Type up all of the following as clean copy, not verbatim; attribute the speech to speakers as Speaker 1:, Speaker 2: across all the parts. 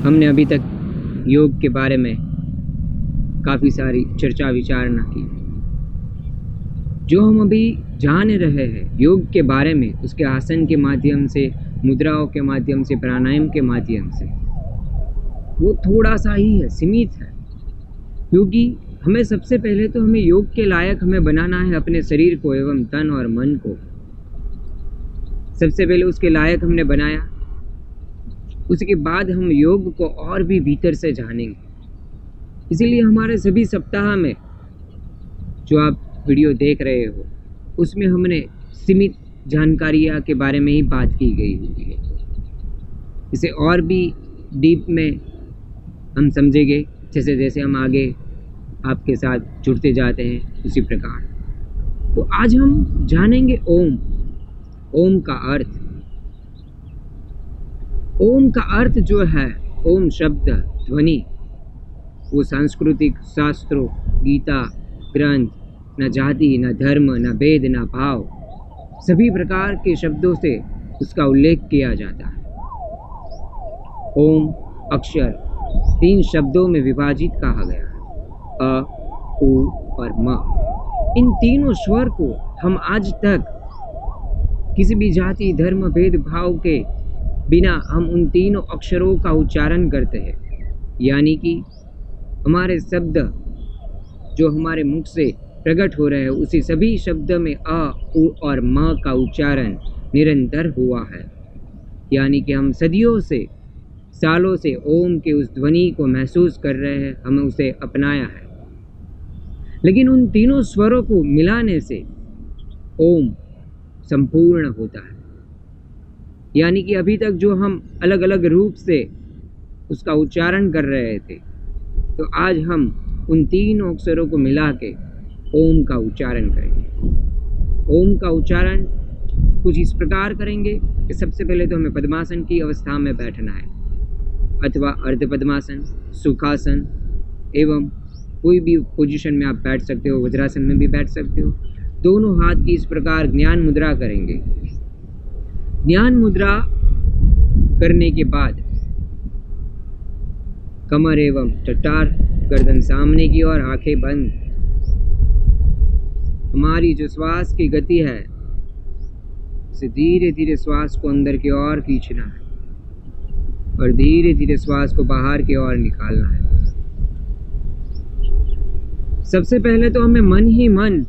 Speaker 1: हमने अभी तक योग के बारे में काफ़ी सारी चर्चा विचारणा की। जो हम अभी जान रहे हैं योग के बारे में, उसके आसन के माध्यम से, मुद्राओं के माध्यम से, प्राणायाम के माध्यम से, वो थोड़ा सा ही है, सीमित है। क्योंकि हमें सबसे पहले तो हमें योग के लायक हमें बनाना है अपने शरीर को एवं तन और मन को। सबसे पहले उसके लायक हमने बनाया, उसके बाद हम योग को और भी भीतर से जानेंगे। इसीलिए हमारे सभी सप्ताह में जो आप वीडियो देख रहे हो, उसमें हमने सीमित जानकारियाँ के बारे में ही बात की गई होगी। इसे और भी डीप में हम समझेंगे जैसे जैसे हम आगे आपके साथ जुड़ते जाते हैं उसी प्रकार। तो आज हम जानेंगे ओम। ओम का अर्थ। ओम का अर्थ जो है, ओम शब्द ध्वनि, वो सांस्कृतिक शास्त्रों, गीता ग्रंथ, न जाति, न धर्म, न भेद, न भाव, सभी प्रकार के शब्दों से उसका उल्लेख किया जाता है। ओम अक्षर 3 शब्दों में विभाजित कहा गया है, अ, उ और म। इन तीनों स्वर को हम आज तक किसी भी जाति, धर्म, भेद भाव के बिना हम उन तीनों अक्षरों का उच्चारण करते हैं। यानी कि हमारे शब्द जो हमारे मुख से प्रकट हो रहे हैं, उसी सभी शब्द में अ, उ और म का उच्चारण निरंतर हुआ है। यानी कि हम सदियों से, सालों से ओम के उस ध्वनि को महसूस कर रहे हैं, हमें उसे अपनाया है। लेकिन उन तीनों स्वरों को मिलाने से ओम संपूर्ण होता है। यानी कि अभी तक जो हम अलग अलग रूप से उसका उच्चारण कर रहे थे, तो आज हम उन तीनों अक्षरों को मिला के ओम का उच्चारण करेंगे। ओम का उच्चारण कुछ इस प्रकार करेंगे कि सबसे पहले तो हमें पद्मासन की अवस्था में बैठना है, अथवा अर्ध पद्मासन, सुखासन, एवं कोई भी पोजीशन में आप बैठ सकते हो, वज्रासन में भी बैठ सकते हो। दोनों हाथ की इस प्रकार ज्ञान मुद्रा करेंगे। ज्ञान मुद्रा करने के बाद कमर एवं टट्टार, गर्दन सामने की ओर, आंखें बंद। हमारी जो श्वास की गति है, उसे धीरे धीरे श्वास को अंदर की ओर खींचना है और धीरे धीरे श्वास को बाहर की ओर निकालना है। सबसे पहले तो हमें मन ही मन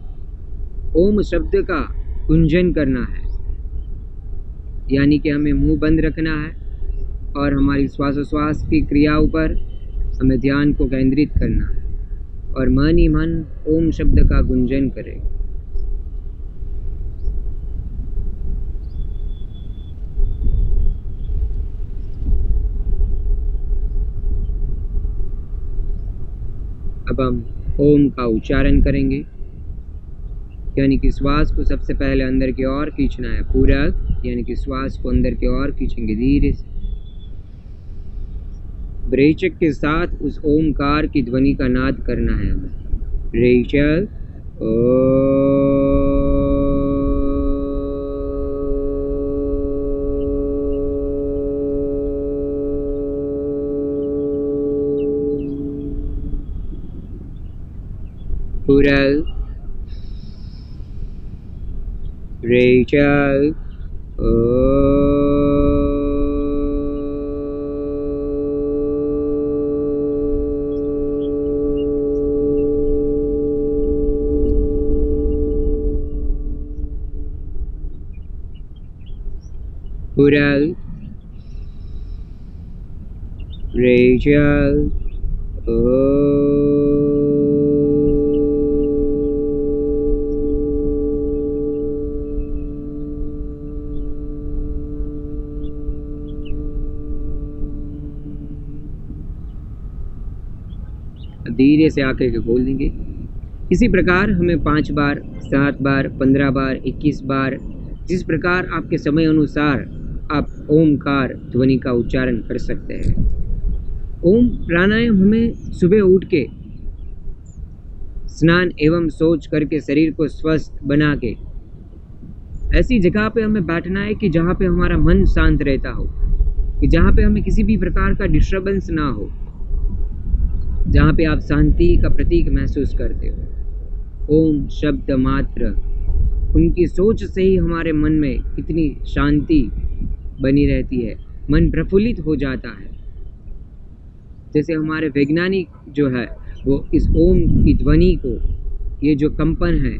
Speaker 1: ओम शब्द का गुंजन करना है। यानी कि हमें मुंह बंद रखना है और हमारी श्वासोश्वास की क्रियाओं पर हमें ध्यान को केंद्रित करना है और मन ही मन ओम शब्द का गुंजन करें। अब हम ओम का उच्चारण करेंगे। यानी कि श्वास को सबसे पहले अंदर की ओर खींचना है, पूरक, यानी कि श्वास को अंदर की ओर खींचेंगे धीरे से। रेचक के साथ उस ओमकार की ध्वनि का नाद करना है हमें। रेचक पूरक, रेचक पूरक, रेचक धीरे से आंखें के खोल देंगे। इसी प्रकार हमें 5 बार, 7 बार, 15 बार, 21 बार, जिस प्रकार आपके समय अनुसार आप ओमकार ध्वनि का उच्चारण कर सकते हैं। ओम प्राणायाम हमें सुबह उठ के स्नान एवं शौच करके शरीर को स्वस्थ बना के ऐसी जगह पे हमें बैठना है कि जहाँ पे हमारा मन शांत रहता हो। कि जहाँ पे हमें किसी भी प्रकार का डिस्टर्बेंस ना हो, जहाँ पे आप शांति का प्रतीक महसूस करते हो। ओम शब्द मात्र, उनकी सोच से ही हमारे मन में कितनी शांति बनी रहती है, मन प्रफुल्लित हो जाता है। जैसे हमारे वैज्ञानिक जो है वो इस ओम की ध्वनि को, ये जो कंपन है,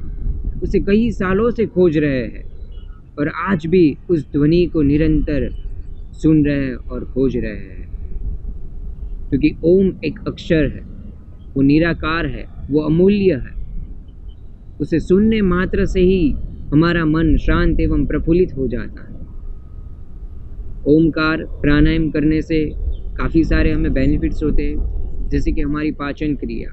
Speaker 1: उसे कई सालों से खोज रहे हैं और आज भी उस ध्वनि को निरंतर सुन रहे हैं और खोज रहे हैं। क्योंकि ओम एक अक्षर है, वो निराकार है, वो अमूल्य है। उसे सुनने मात्र से ही हमारा मन शांत एवं प्रफुल्लित हो जाता है। ओमकार प्राणायाम करने से काफ़ी सारे हमें बेनिफिट्स होते हैं, जैसे कि हमारी पाचन क्रिया,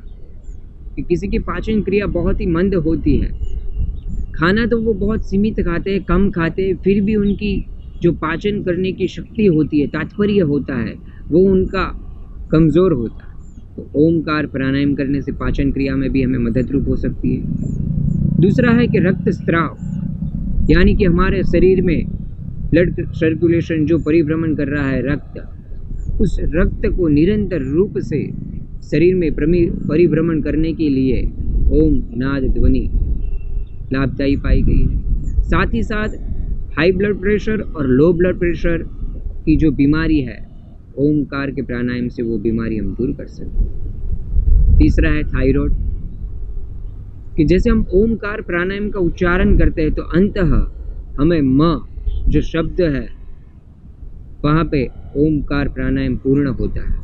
Speaker 1: कि किसी की पाचन क्रिया बहुत ही मंद होती है, खाना तो वो बहुत सीमित खाते हैं, कम खाते हैं, फिर भी उनकी जो पाचन करने की शक्ति होती है, तात्पर्य होता है, वो उनका कमज़ोर होता है। तो ओमकार प्राणायाम करने से पाचन क्रिया में भी हमें मदद रूप हो सकती है। दूसरा है कि रक्त स्राव, यानी कि हमारे शरीर में ब्लड सर्कुलेशन जो परिभ्रमण कर रहा है, रक्त, उस रक्त को निरंतर रूप से शरीर में परिभ्रमण करने के लिए ओम नाद ध्वनि लाभदायी पाई गई है। साथ ही साथ हाई ब्लड प्रेशर और लो ब्लड प्रेशर की जो बीमारी है, ओमकार के प्राणायाम से वो बीमारी हम दूर कर सकते हैं। तीसरा है थायराइड, कि जैसे हम ओमकार प्राणायाम का उच्चारण करते हैं तो अंततः हमें म जो शब्द है वहाँ पे ओमकार प्राणायाम पूर्ण होता है।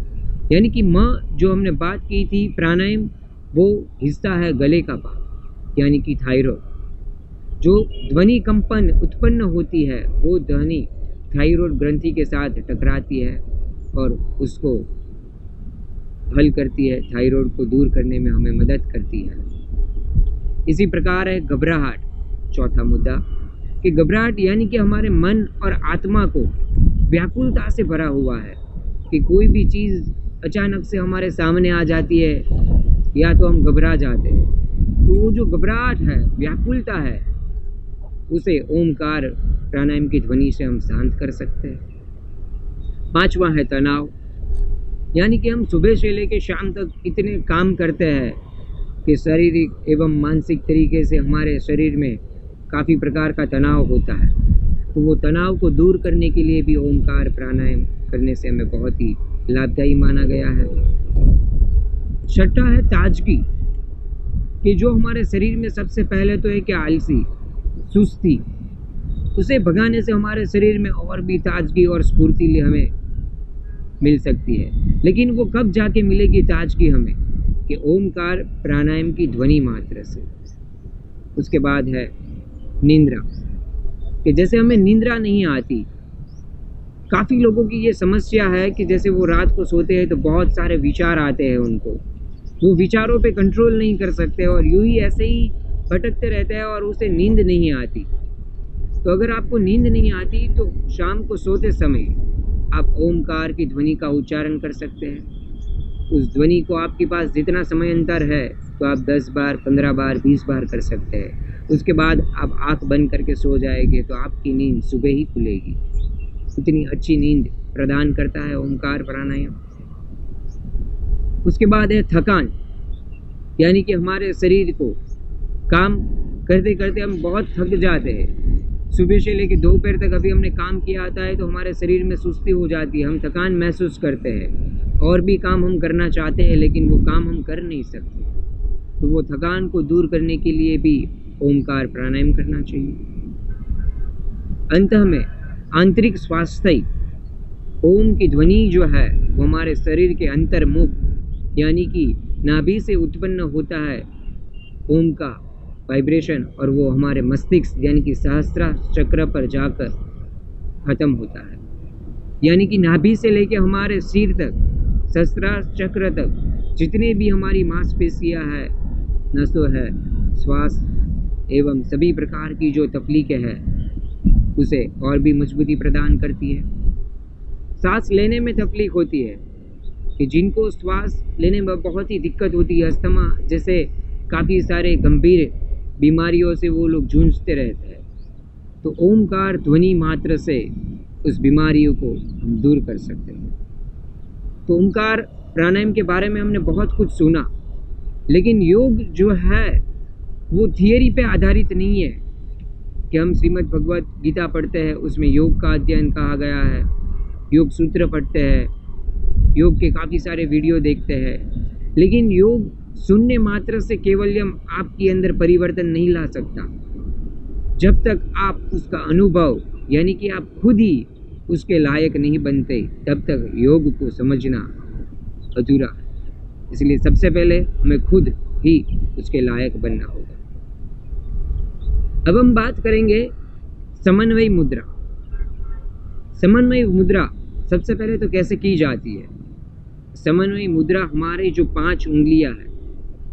Speaker 1: यानी कि म जो हमने बात की थी प्राणायाम, वो हिस्सा है गले का भाग, यानी कि थायराइड। जो ध्वनि कंपन उत्पन्न होती है वो ध्वनि थायराइड ग्रंथि के साथ टकराती है और उसको हल करती है, थायराइड को दूर करने में हमें मदद करती है। इसी प्रकार है घबराहट, चौथा मुद्दा, कि घबराहट यानी कि हमारे मन और आत्मा को व्याकुलता से भरा हुआ है, कि कोई भी चीज़ अचानक से हमारे सामने आ जाती है या तो हम घबरा जाते हैं। तो वो जो घबराहट है, व्याकुलता है, उसे ओमकार प्राणायाम की ध्वनि से हम शांत कर सकते हैं। पांचवा है तनाव, यानी कि हम सुबह से लेकर शाम तक इतने काम करते हैं कि शारीरिक एवं मानसिक तरीके से हमारे शरीर में काफ़ी प्रकार का तनाव होता है। तो वो तनाव को दूर करने के लिए भी ओमकार प्राणायाम करने से हमें बहुत ही लाभदायी माना गया है। छठा है ताजगी, कि जो हमारे शरीर में सबसे पहले तो है कि आलसी, सुस्ती, उसे भगाने से हमारे शरीर में और भी ताजगी और स्फूर्ति हमें मिल सकती है। लेकिन वो कब जाके मिलेगी ताजगी हमें, कि ओमकार प्राणायाम की ध्वनि मात्र से। उसके बाद है निंद्रा, कि जैसे हमें निंद्रा नहीं आती, काफ़ी लोगों की ये समस्या है कि जैसे वो रात को सोते हैं तो बहुत सारे विचार आते हैं उनको, वो विचारों पे कंट्रोल नहीं कर सकते और यूं ही ऐसे ही भटकते रहते हैं और उसे नींद नहीं आती। तो अगर आपको नींद नहीं आती तो शाम को सोते समय आप ओमकार की ध्वनि का उच्चारण कर सकते हैं। उस ध्वनि को आपके पास जितना समय अंतर है तो आप 10 बार, 15 बार, 20 बार कर सकते हैं। उसके बाद आप आँख बंद करके सो जाएंगे तो आपकी नींद सुबह ही खुलेगी। इतनी अच्छी नींद प्रदान करता है ओमकार प्राणायाम। उसके बाद है थकान, यानी कि हमारे शरीर को काम करते करते हम बहुत थक जाते हैं। सुबह से लेकर दोपहर तक अभी हमने काम किया आता है तो हमारे शरीर में सुस्ती हो जाती है, हम थकान महसूस करते हैं। और भी काम हम करना चाहते हैं लेकिन वो काम हम कर नहीं सकते। तो वो थकान को दूर करने के लिए भी ओमकार प्राणायाम करना चाहिए। अंत में आंतरिक स्वास्थ्य, ओम की ध्वनि जो है वो हमारे शरीर के अंतर्मुख, यानी कि नाभि से उत्पन्न होता है ओम का वाइब्रेशन, और वो हमारे मस्तिष्क यानी कि सहस्त्रार चक्र पर जाकर ख़त्म होता है। यानी कि नाभि से लेके हमारे सिर तक, सहस्त्रार चक्र तक जितने भी हमारी मांसपेशियां है, नसों है, श्वास एवं सभी प्रकार की जो तकलीफें हैं उसे और भी मजबूती प्रदान करती है। सांस लेने में तकलीफ होती है, कि जिनको श्वास लेने में बहुत ही दिक्कत होती है, अस्थमा जैसे काफ़ी सारे गंभीर बीमारियों से वो लोग जूझते रहते हैं, तो ओमकार ध्वनि मात्र से उस बीमारियों को हम दूर कर सकते हैं। तो ओंकार प्राणायाम के बारे में हमने बहुत कुछ सुना, लेकिन योग जो है वो थियरी पे आधारित नहीं है कि हम श्रीमद् भगवत गीता पढ़ते हैं, उसमें योग का अध्ययन कहा गया है, योग सूत्र पढ़ते हैं, योग के काफ़ी सारे वीडियो देखते हैं, लेकिन योग सुनने मात्र से केवल आपके अंदर परिवर्तन नहीं ला सकता। जब तक आप उसका अनुभव यानी कि आप खुद ही उसके लायक नहीं बनते, तब तक योग को समझना अधूरा है। इसलिए सबसे पहले हमें खुद ही उसके लायक बनना होगा। अब हम बात करेंगे समन्वय मुद्रा। समन्वय मुद्रा सबसे पहले तो कैसे की जाती है? समन्वय मुद्रा हमारे जो 5 उंगलियां हैं,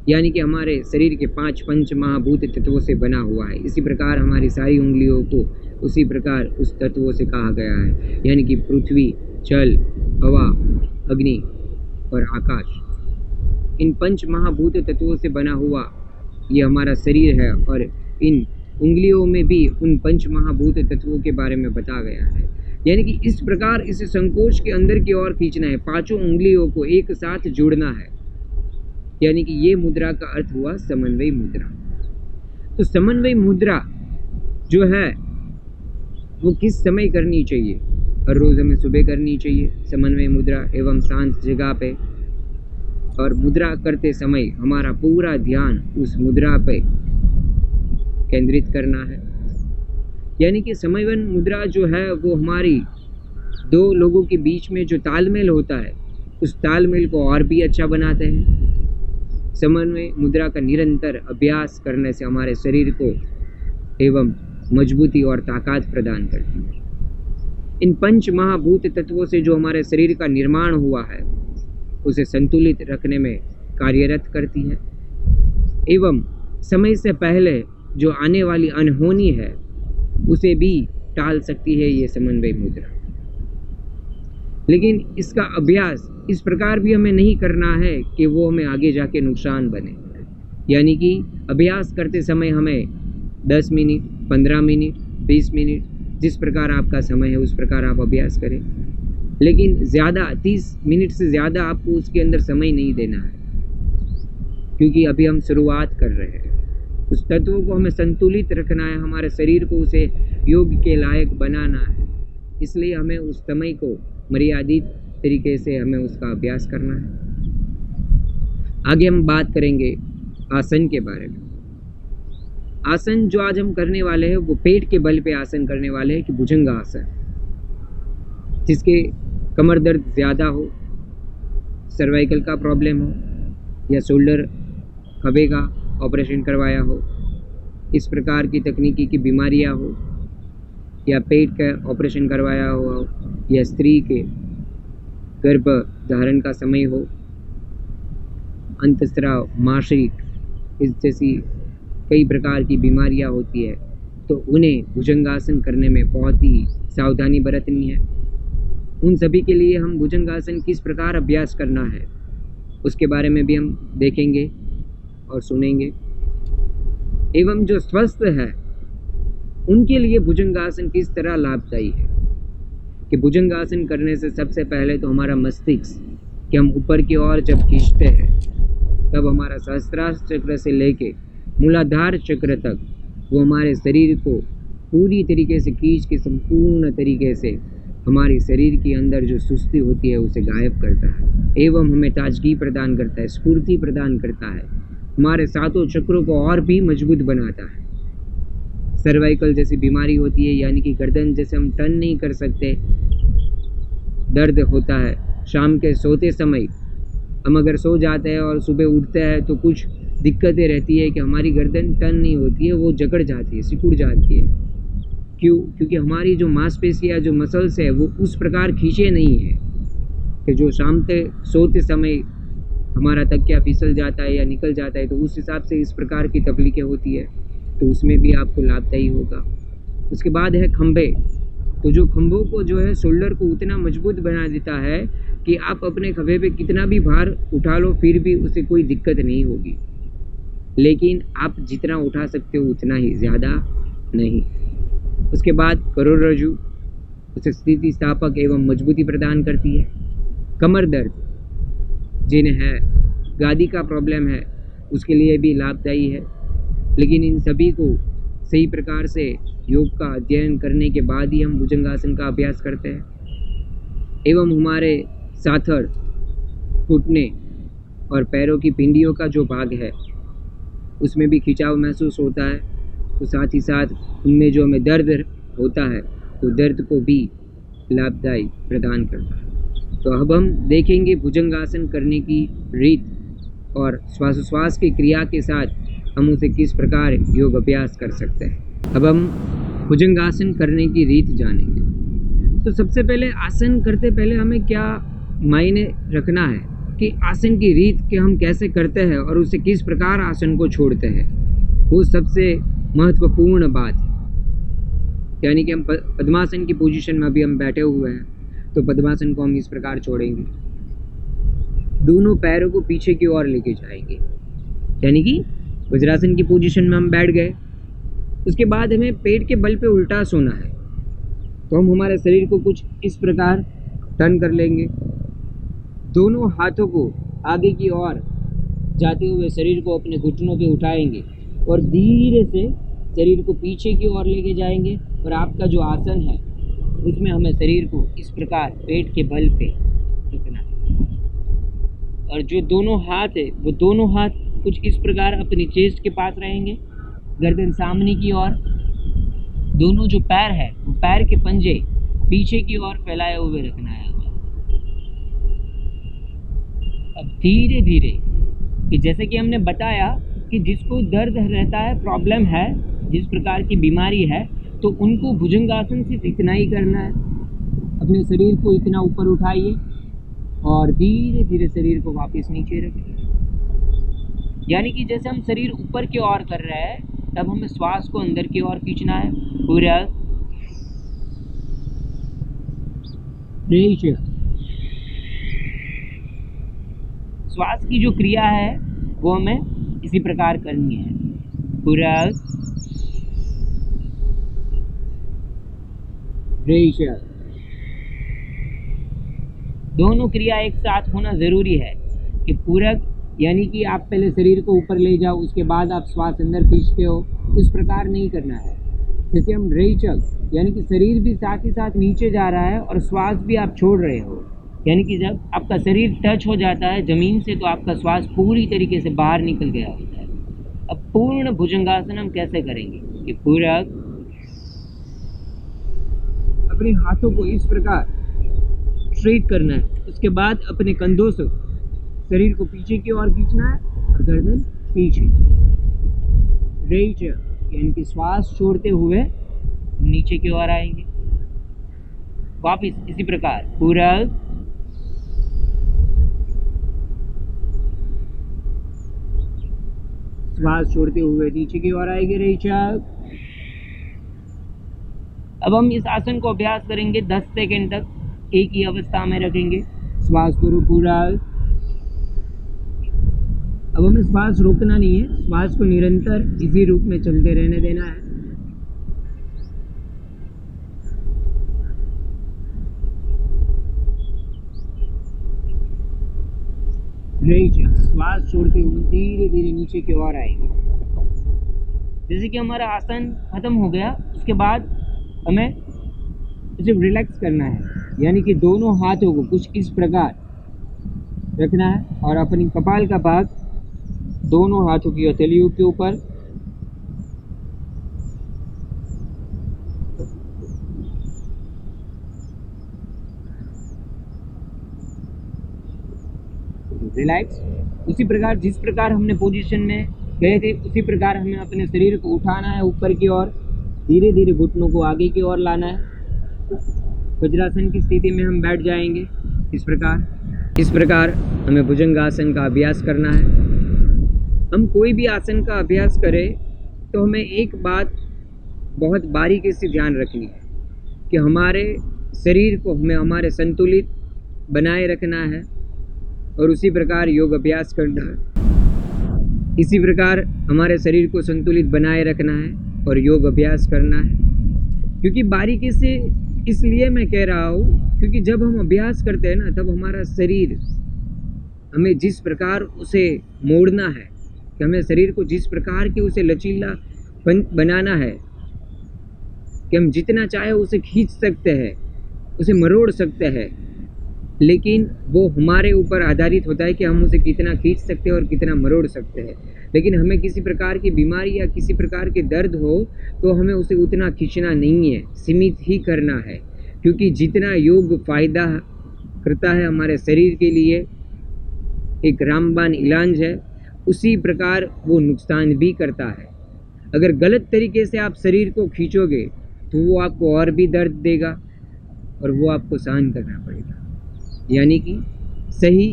Speaker 1: यानी कि हमारे शरीर के 5 पंच महाभूत तत्वों से बना हुआ है। इसी प्रकार हमारी सारी उंगलियों को उसी प्रकार उस तत्वों से कहा गया है, यानी कि पृथ्वी, जल, हवा, अग्नि और आकाश। इन पंच महाभूत तत्वों से बना हुआ ये हमारा शरीर है, और इन उंगलियों में भी उन पंच महाभूत तत्वों के बारे में बताया गया है। यानी कि इस प्रकार इसे संकोच के अंदर की ओर खींचना है, 5 उंगलियों को एक साथ जोड़ना है, यानी कि ये मुद्रा का अर्थ हुआ समन्वय मुद्रा। तो समन्वय मुद्रा जो है वो किस समय करनी चाहिए? हर रोज हमें सुबह करनी चाहिए समन्वय मुद्रा, एवं शांत जगह पे। और मुद्रा करते समय हमारा पूरा ध्यान उस मुद्रा पे केंद्रित करना है। यानी कि समन्वय मुद्रा जो है वो हमारी 2 लोगों के बीच में जो तालमेल होता है, उस तालमेल को और भी अच्छा बनाते हैं। समन्वय मुद्रा का निरंतर अभ्यास करने से हमारे शरीर को एवं मजबूती और ताकत प्रदान करती है। इन पंच महाभूत तत्वों से जो हमारे शरीर का निर्माण हुआ है, उसे संतुलित रखने में कार्यरत करती है, एवं समय से पहले जो आने वाली अनहोनी है उसे भी टाल सकती है ये समन्वय मुद्रा। लेकिन इसका अभ्यास इस प्रकार भी हमें नहीं करना है कि वो हमें आगे जाके नुकसान बने। यानी कि अभ्यास करते समय हमें 10 मिनट, 15 मिनट, 20 मिनट, जिस प्रकार आपका समय है उस प्रकार आप अभ्यास करें, लेकिन ज़्यादा 30 मिनट से ज़्यादा आपको उसके अंदर समय नहीं देना है, क्योंकि अभी हम शुरुआत कर रहे हैं। उस तत्वों को हमें संतुलित रखना है, हमारे शरीर को उसे योग के लायक बनाना है, इसलिए हमें उस समय को मर्यादित तरीके से हमें उसका अभ्यास करना है। आगे हम बात करेंगे आसन के बारे में। आसन जो आज हम करने वाले हैं वो पेट के बल पे आसन करने वाले हैं कि भुजंग आसन। जिसके कमर दर्द ज़्यादा हो, सर्वाइकल का प्रॉब्लम हो, या शोल्डर खभे का ऑपरेशन करवाया हो, इस प्रकार की तकनीकी की बीमारियां हो, या पेट का ऑपरेशन करवाया हो, या स्त्री के गर्भ धारण का समय हो, अंतस्राव, मासिक, इस जैसी कई प्रकार की बीमारियां होती है, तो उन्हें भुजंगासन करने में बहुत ही सावधानी बरतनी है। उन सभी के लिए हम भुजंगासन किस प्रकार अभ्यास करना है उसके बारे में भी हम देखेंगे और सुनेंगे। एवं जो स्वस्थ है उनके लिए भुजंगासन किस तरह लाभदायी है कि भुजंगासन करने से सबसे पहले तो हमारा मस्तिष्क कि हम ऊपर की ओर जब खींचते हैं तब हमारा सहस्त्रार चक्र से लेके मूलाधार चक्र तक वो हमारे शरीर को पूरी तरीके से खींच के संपूर्ण तरीके से हमारे शरीर के अंदर जो सुस्ती होती है उसे गायब करता है, एवं हमें ताजगी प्रदान करता है, स्फूर्ति प्रदान करता है, हमारे 7 चक्रों को और भी मजबूत बनाता है। सर्वाइकल जैसी बीमारी होती है, यानी कि गर्दन जैसे हम टर्न नहीं कर सकते, दर्द होता है, शाम के सोते समय हम अगर सो जाते हैं और सुबह उठते हैं तो कुछ दिक्कतें रहती है कि हमारी गर्दन टर्न नहीं होती है, वो जकड़ जाती है, सिकुड़ जाती है। क्यों? क्योंकि हमारी जो मांसपेशियाँ, जो मसल्स है वो उस प्रकार खींचे नहीं है कि जो शाम से सोते समय हमारा तकिया फिसल जाता है या निकल जाता है, तो उस हिसाब से इस प्रकार की तकलीफें होती है, तो उसमें भी आपको लाभदायी होगा। उसके बाद है खंभे। तो जो खंभों को जो है शोल्डर को उतना मजबूत बना देता है कि आप अपने खंभे पे कितना भी भार उठा लो फिर भी उसे कोई दिक्कत नहीं होगी, लेकिन आप जितना उठा सकते हो उतना ही, ज़्यादा नहीं। उसके बाद करोड़रज्जु। उसे स्थिति स्थापक एवं मजबूती प्रदान करती है। कमर दर्द जिन्हें है, गादी का प्रॉब्लम है, उसके लिए भी लाभदायी है। लेकिन इन सभी को सही प्रकार से योग का अध्ययन करने के बाद ही हम भुजंगासन का अभ्यास करते हैं। एवं हमारे साथड़, घुटने और पैरों की पिंडियों का जो भाग है उसमें भी खिंचाव महसूस होता है, तो साथ ही साथ उनमें जो हमें दर्द होता है तो दर्द को भी लाभदायी प्रदान करता है। तो अब हम देखेंगे भुजंगासन करने की रीत और श्वासोश्वास की क्रिया के साथ हम उसे किस प्रकार योग अभ्यास कर सकते हैं। अब हम भुजंगासन करने की रीत जानेंगे। तो सबसे पहले आसन करते पहले हमें क्या मायने रखना है कि आसन की रीत के हम कैसे करते हैं और उसे किस प्रकार आसन को छोड़ते हैं, वो सबसे महत्वपूर्ण बात है। यानी कि हम पद्मासन की पोजीशन में अभी हम बैठे हुए हैं, तो पद्मासन को हम इस प्रकार छोड़ेंगे, दोनों पैरों को पीछे की ओर लेके जाएंगे, यानी कि वज्रासन की पोजीशन में हम बैठ गए। उसके बाद हमें पेट के बल पे उल्टा सोना है, तो हम हमारे शरीर को कुछ इस प्रकार टर्न कर लेंगे, दोनों हाथों को आगे की ओर जाते हुए शरीर को अपने घुटनों पे उठाएंगे और धीरे से शरीर को पीछे की ओर लेके जाएंगे। और आपका जो आसन है उसमें हमें शरीर को इस प्रकार पेट के बल पे रखना है। और जो दोनों हाथ है वो दोनों हाथ कुछ इस प्रकार अपनी चेस्ट के पास रहेंगे, गर्दन सामने की ओर। दोनों जो पैर है वो पैर के पंजे पीछे की ओर फैलाए हुए रखना है। अब धीरे धीरे कि जैसे कि हमने बताया कि जिसको दर्द रहता है, प्रॉब्लम है, जिस प्रकार की बीमारी है, तो उनको भुजंगासन सिर्फ इतना ही करना है। अपने शरीर को इतना ऊपर उठाइए और धीरे धीरे शरीर को वापस नीचे रखिए। यानी कि जैसे हम शरीर ऊपर की ओर कर रहे हैं, तब हमें श्वास को अंदर की ओर खींचना है। पूरा श्वास की जो क्रिया है वो हमें इसी प्रकार करनी है। पूरा दोनों क्रिया एक साथ होना जरूरी है कि पूरक यानी कि आप पहले शरीर को ऊपर ले जाओ, उसके बाद आप श्वास अंदर खींचते हो, इस प्रकार नहीं करना है। जैसे हम रेचल यानी कि शरीर भी साथ ही साथ नीचे जा रहा है और श्वास भी आप छोड़ रहे हो, यानी कि जब आपका शरीर टच हो जाता है जमीन से तो आपका श्वास पूरी तरीके से बाहर निकल गया होता है। अब पूर्ण भुजंगासन हम कैसे करेंगे कि पूरक अपने हाथों को इस प्रकार स्ट्रेट करना है, उसके बाद अपने कंधों से शरीर को पीछे की ओर खींचना है और गर्दन पीछे। यानी कि श्वास छोड़ते हुए नीचे की ओर आएंगे, वापिस इसी प्रकार पूरा श्वास छोड़ते हुए नीचे की ओर आएंगे। रेचल अब हम इस आसन को अभ्यास करेंगे 10 सेकंड तक एक ही अवस्था में रखेंगे। श्वास करो पूरा। अब हमें श्वास रोकना नहीं है, श्वास को निरंतर इसी रूप में चलते रहने देना है। श्वास छोड़ते हुए धीरे धीरे नीचे की ओर आएंगे। जैसे कि हमारा आसन खत्म हो गया, उसके बाद हमें सिर्फ रिलैक्स करना है, यानी कि दोनों हाथों को कुछ इस प्रकार रखना है और अपनी कपाल का भाग दोनों हाथों की हथेलियों के ऊपर रिलैक्स। उसी प्रकार जिस प्रकार हमने पोजीशन में गए थे उसी प्रकार हमें अपने शरीर को उठाना है ऊपर की ओर, धीरे धीरे घुटनों को आगे की ओर लाना है। वज्रासन की स्थिति में हम बैठ जाएंगे इस प्रकार हमें भुजंगासन का अभ्यास करना है। हम कोई भी आसन का अभ्यास करें तो हमें एक बात बहुत बारीकी से ध्यान रखनी है कि हमारे शरीर को हमें हमारे संतुलित बनाए रखना है और उसी प्रकार योग अभ्यास करना है। इसी प्रकार हमारे शरीर को संतुलित बनाए रखना है और योग अभ्यास करना है, क्योंकि बारीकी से इसलिए मैं कह रहा हूँ क्योंकि जब हम अभ्यास करते हैं ना, तब हमारा शरीर, हमें जिस प्रकार उसे मोड़ना है, कि हमें शरीर को जिस प्रकार की उसे लचीला बनाना है कि हम जितना चाहे उसे खींच सकते हैं, उसे मरोड़ सकते हैं, लेकिन वो हमारे ऊपर आधारित होता है कि हम उसे कितना खींच सकते हैं और कितना मरोड़ सकते हैं। लेकिन हमें किसी प्रकार की बीमारी या किसी प्रकार के दर्द हो तो हमें उसे उतना खींचना नहीं है, सीमित ही करना है, क्योंकि जितना योग फायदा करता है हमारे शरीर के लिए, एक रामबाण इलाज है, उसी प्रकार वो नुकसान भी करता है। अगर गलत तरीके से आप शरीर को खींचोगे तो वो आपको और भी दर्द देगा और वो आपको सहन करना पड़ेगा। यानी कि सही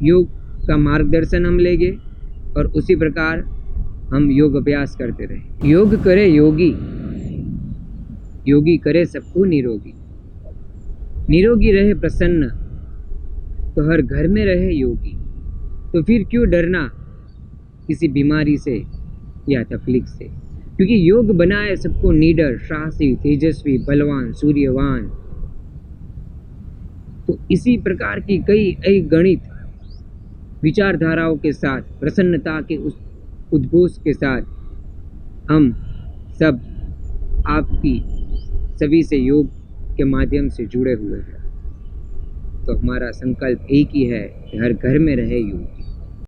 Speaker 1: योग का मार्गदर्शन हम लेंगे और उसी प्रकार हम योग अभ्यास करते रहे। योग करे योगी, योगी करे सबको निरोगी। निरोगी रहे प्रसन्न तो हर घर में रहे योगी। तो फिर क्यों डरना किसी बीमारी से या तकलीफ से, क्योंकि योग बनाए सबको निडर, साहसी, तेजस्वी, बलवान, सूर्यवान। तो इसी प्रकार की कई गणित विचारधाराओं के साथ, प्रसन्नता के उस उद्घोष के साथ हम सब आपकी सभी से योग के माध्यम से जुड़े हुए हैं। तो हमारा संकल्प एक ही है कि हर घर में रहे योग।